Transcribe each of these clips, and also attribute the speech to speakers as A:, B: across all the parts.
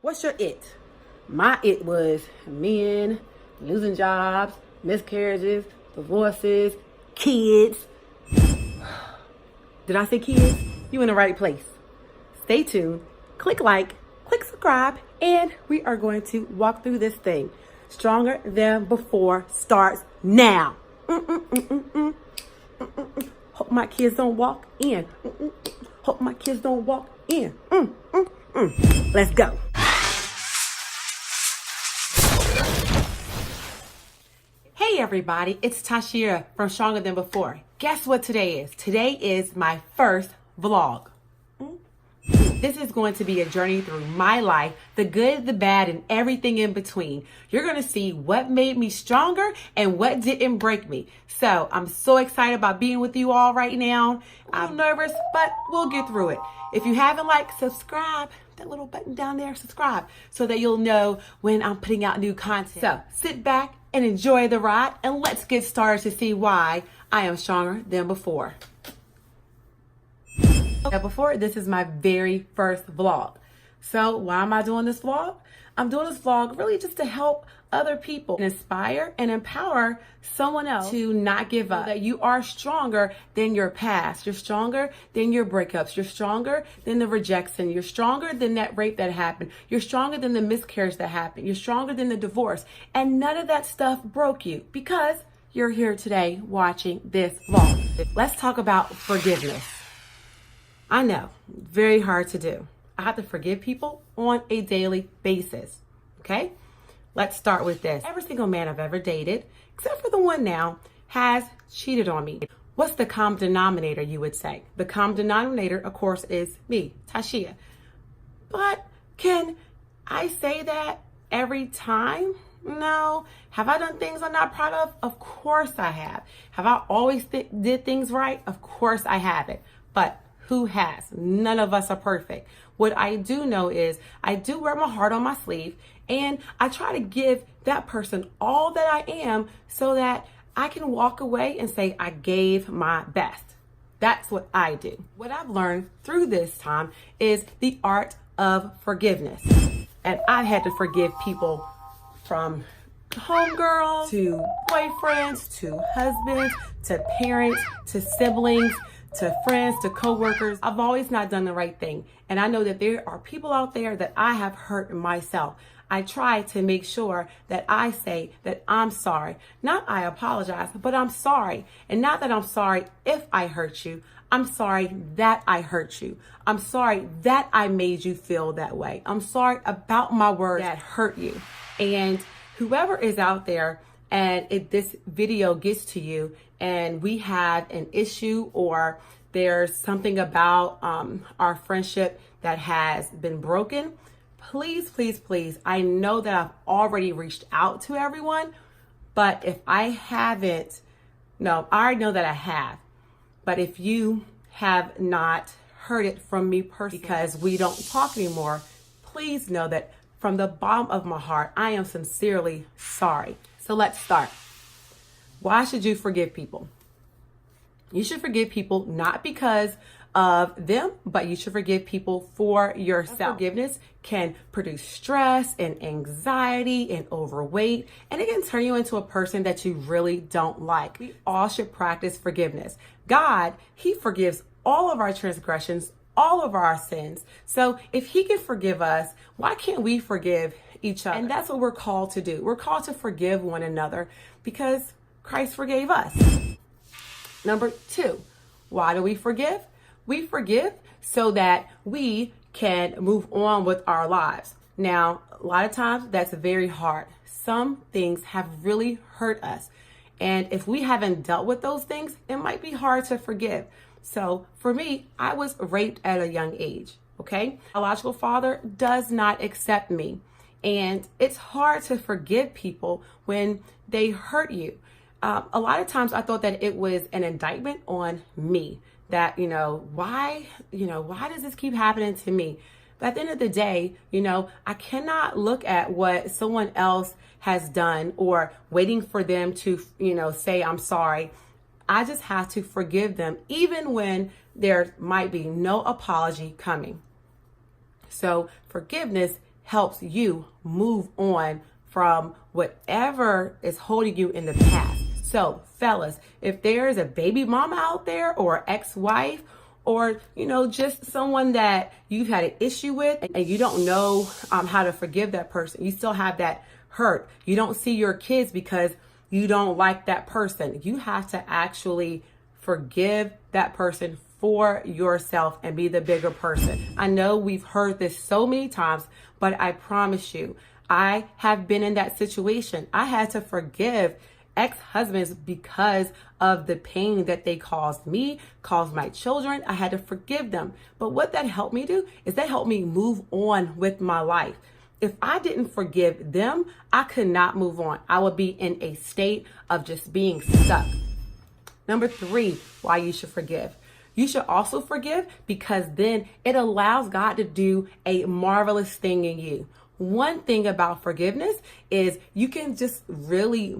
A: What's your it? My it was men, losing jobs, miscarriages, divorces, kids. Did I say kids? You in the right place. Stay tuned, click like, click subscribe, and we are going to walk through this thing. Stronger Than Before starts now. Hope my kids don't walk in. Hope my kids don't walk in. Let's go. Hey everybody, it's Tasha from Stronger Than Before. Guess what today is? Today is my first vlog. This is going to be a journey through my life, the good, the bad, and everything in between. You're going to see what made me stronger and what didn't break me. So I'm so excited about being with you all right now. I'm nervous, but we'll get through it. If you haven't subscribe, that little button down there, subscribe, so that you'll know when I'm putting out new content. So sit back and enjoy the ride, and let's get started to see why I am stronger than before. Before, this is my very first vlog. So why am I doing this vlog? I'm doing this vlog really just to help other people, inspire and empower someone else to not give up. That you are stronger than your past. You're stronger than your breakups. You're stronger than the rejection. You're stronger than that rape that happened. You're stronger than the miscarriage that happened. You're stronger than the divorce. And none of that stuff broke you because you're here today watching this vlog. Let's talk about forgiveness. I know, very hard to do. I have to forgive people on a daily basis, okay? Let's start with this. Every single man I've ever dated, except for the one now, has cheated on me. What's the common denominator, you would say? The common denominator, of course, is me, Tashia. But can I say that every time? No. Have I done things I'm not proud of? Of course I have. Have I always did things right? Of course I haven't. But who has? None of us are perfect. What I do know is I do wear my heart on my sleeve, and I try to give that person all that I am so that I can walk away and say I gave my best. That's what I do. What I've learned through this time is the art of forgiveness. And I had to forgive people from homegirls to boyfriends to husbands to parents to siblings to friends, to coworkers. I've always not done the right thing. And I know that there are people out there that I have hurt myself. I try to make sure that I say that I'm sorry. Not I apologize, but I'm sorry. And not that I'm sorry if I hurt you. I'm sorry that I hurt you. I'm sorry that I made you feel that way. I'm sorry about my words that hurt you. And whoever is out there and if this video gets to you and we have an issue or there's something about our friendship that has been broken, please, please, please, I know that I've already reached out to everyone, but if I haven't, no, I already know that I have. But if you have not heard it from me personally because we don't talk anymore, please know that from the bottom of my heart, I am sincerely sorry. So let's start. Why should you forgive people? You should forgive people not because of them, but you should forgive people for yourself. Forgiveness can produce stress and anxiety and overweight, and it can turn you into a person that you really don't like. We all should practice forgiveness. God, He forgives all of our transgressions, all of our sins. So if He can forgive us, why can't we forgive each other? And that's what we're called to do. We're called to forgive one another because Christ forgave us. Number 2, why do we forgive? We forgive so that we can move on with our lives. Now, a lot of times that's very hard. Some things have really hurt us. And if we haven't dealt with those things, it might be hard to forgive. So for me, I was raped at a young age, okay? My biological father does not accept me. And it's hard to forgive people when they hurt you. A lot of times I thought that it was an indictment on me that, why does this keep happening to me? But at the end of the day, I cannot look at what someone else has done or waiting for them to, say I'm sorry. I just have to forgive them even when there might be no apology coming. So forgiveness helps you move on from whatever is holding you in the past. So fellas, if there's a baby mama out there or ex-wife or, just someone that you've had an issue with and you don't know how to forgive that person, you still have that hurt. You don't see your kids because you don't like that person. You have to actually forgive that person for yourself and be the bigger person. I know we've heard this so many times, but I promise you, I have been in that situation. I had to forgive ex-husbands because of the pain that they caused me, caused my children. I had to forgive them. But what that helped me do is that helped me move on with my life. If I didn't forgive them, I could not move on. I would be in a state of just being stuck. Number 3, why you should forgive. You should also forgive because then it allows God to do a marvelous thing in you. One thing about forgiveness is you can just really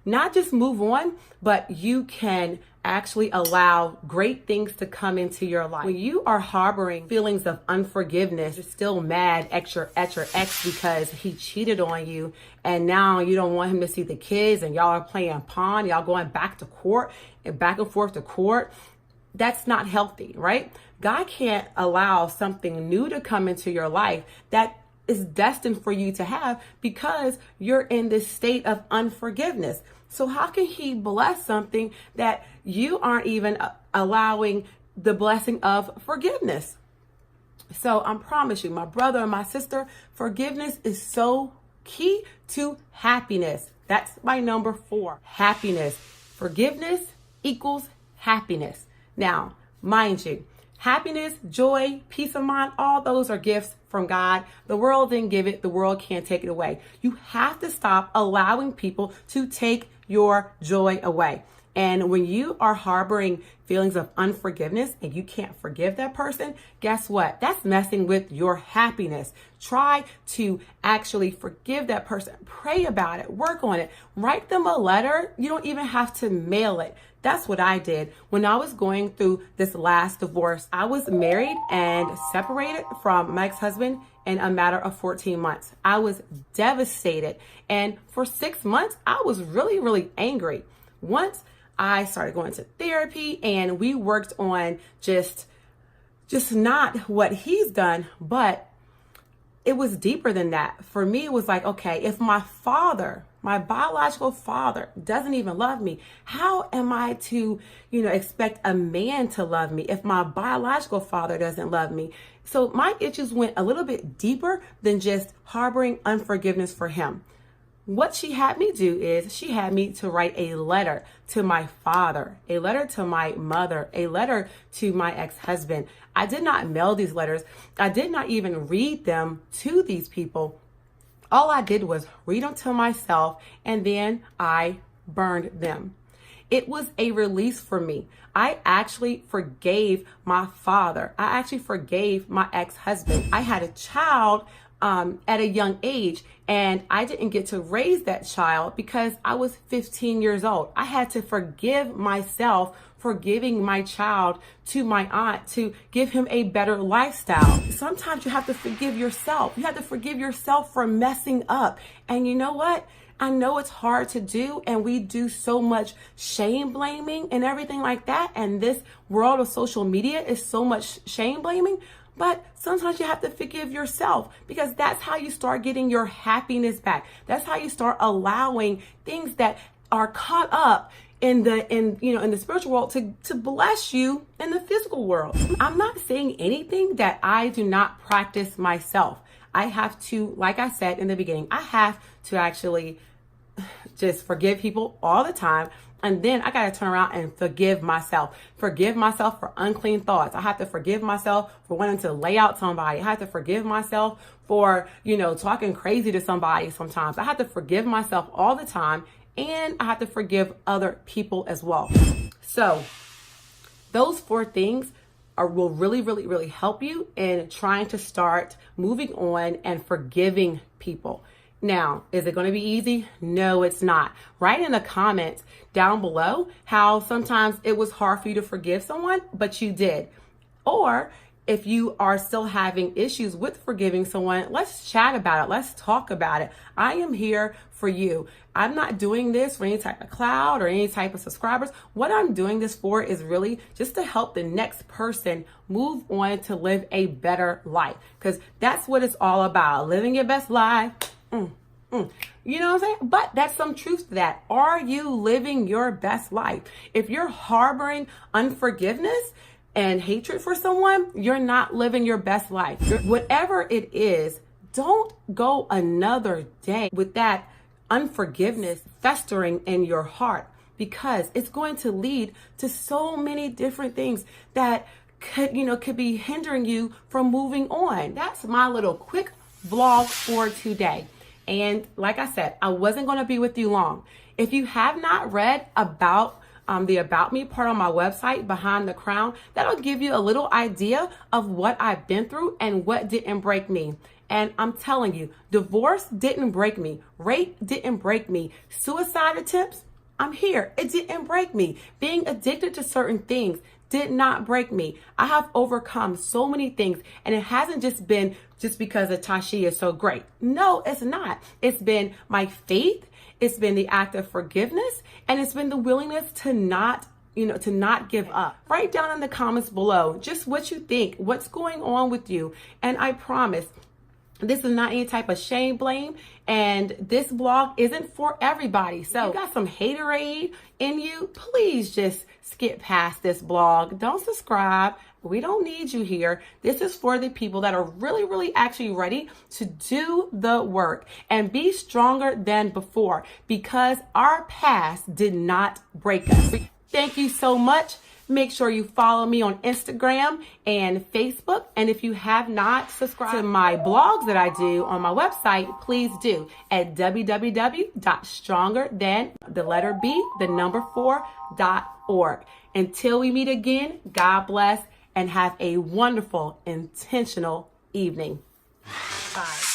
A: not just move on, but you can actually allow great things to come into your life. When you are harboring feelings of unforgiveness, you're still mad at your ex because he cheated on you, and now you don't want him to see the kids, and y'all are playing pawn, y'all going back to court and back and forth to court. That's not healthy, right? God can't allow something new to come into your life that is destined for you to have because you're in this state of unforgiveness. So how can he bless something that you aren't even allowing the blessing of forgiveness? So I promise you, my brother and my sister, forgiveness is so key to happiness. That's my number 4, happiness. Forgiveness equals happiness. Now, mind you, happiness, joy, peace of mind, all those are gifts from God. The world didn't give it. The world can't take it away. You have to stop allowing people to take your joy away. And when you are harboring feelings of unforgiveness and you can't forgive that person, guess what? That's messing with your happiness. Try to actually forgive that person. Pray about it. Work on it. Write them a letter. You don't even have to mail it. That's what I did when I was going through this last divorce. I was married and separated from my ex-husband in a matter of 14 months. I was devastated. And for 6 months, I was really, really angry. Once I started going to therapy and we worked on just not what he's done, but it was deeper than that. For me, it was like, okay, if my biological father doesn't even love me, how am I to, expect a man to love me if my biological father doesn't love me? So my issues went a little bit deeper than just harboring unforgiveness for him. What she had me do is she had me to write a letter to my father, a letter to my mother, a letter to my ex-husband. I did not mail these letters. I did not even read them to these people. All I did was read them to myself and then I burned them. It was a release for me. I actually forgave my father. I actually forgave my ex-husband. I had a child at a young age, and I didn't get to raise that child because I was 15 years old. I had to forgive myself for giving my child to my aunt to give him a better lifestyle. Sometimes you have to forgive yourself. You have to forgive yourself for messing up. And you know what? I know it's hard to do, and we do so much shame blaming and everything like that. And this world of social media is so much shame blaming. But sometimes you have to forgive yourself because that's how you start getting your happiness back. That's how you start allowing things that are caught up in the spiritual world to bless you in the physical world. I'm not saying anything that I do not practice myself. I have to, like I said in the beginning, I have to actually just forgive people all the time. And then I got to turn around and forgive myself. Forgive myself for unclean thoughts. I have to forgive myself for wanting to lay out somebody. I have to forgive myself for, talking crazy to somebody sometimes. I have to forgive myself all the time. And I have to forgive other people as well. So those 4 things will really, really, really help you in trying to start moving on and forgiving people. Now, is it going to be easy? No, it's not. Write in the comments down below how sometimes it was hard for you to forgive someone, but you did. Or if you are still having issues with forgiving someone, let's chat about it. Let's talk about it. I am here for you. I'm not doing this for any type of clout or any type of subscribers. What I'm doing this for is really just to help the next person move on to live a better life, because that's what it's all about. Living your best life. You know what I'm saying? But that's some truth to that. Are you living your best life? If you're harboring unforgiveness and hatred for someone, you're not living your best life. Whatever it is, don't go another day with that unforgiveness festering in your heart, because it's going to lead to so many different things that could be hindering you from moving on. That's my little quick vlog for today. And like I said, I wasn't going to be with you long. If you have not read about the About Me part on my website, Behind the Crown, that'll give you a little idea of what I've been through and what didn't break me. And I'm telling you, divorce didn't break me. Rape didn't break me. Suicide attempts, I'm here. It didn't break me. Being addicted to certain things did not break me. I have overcome so many things, and it hasn't just been just because of Tashi is so great. No, it's not. It's been my faith. It's been the act of forgiveness, and it's been the willingness to not give up. Write down in the comments below just what you think, what's going on with you. And I promise, this is not any type of shame, blame, and this blog isn't for everybody. So if you got some haterade in you, please just skip past this blog. Don't subscribe. We don't need you here. This is for the people that are really, really actually ready to do the work and be stronger than before, because our past did not break us. Thank you so much. Make sure you follow me on Instagram and Facebook. And if you have not subscribed to my blogs that I do on my website, please do at www.strongerthan4.org. Until we meet again, God bless and have a wonderful, intentional evening. Bye.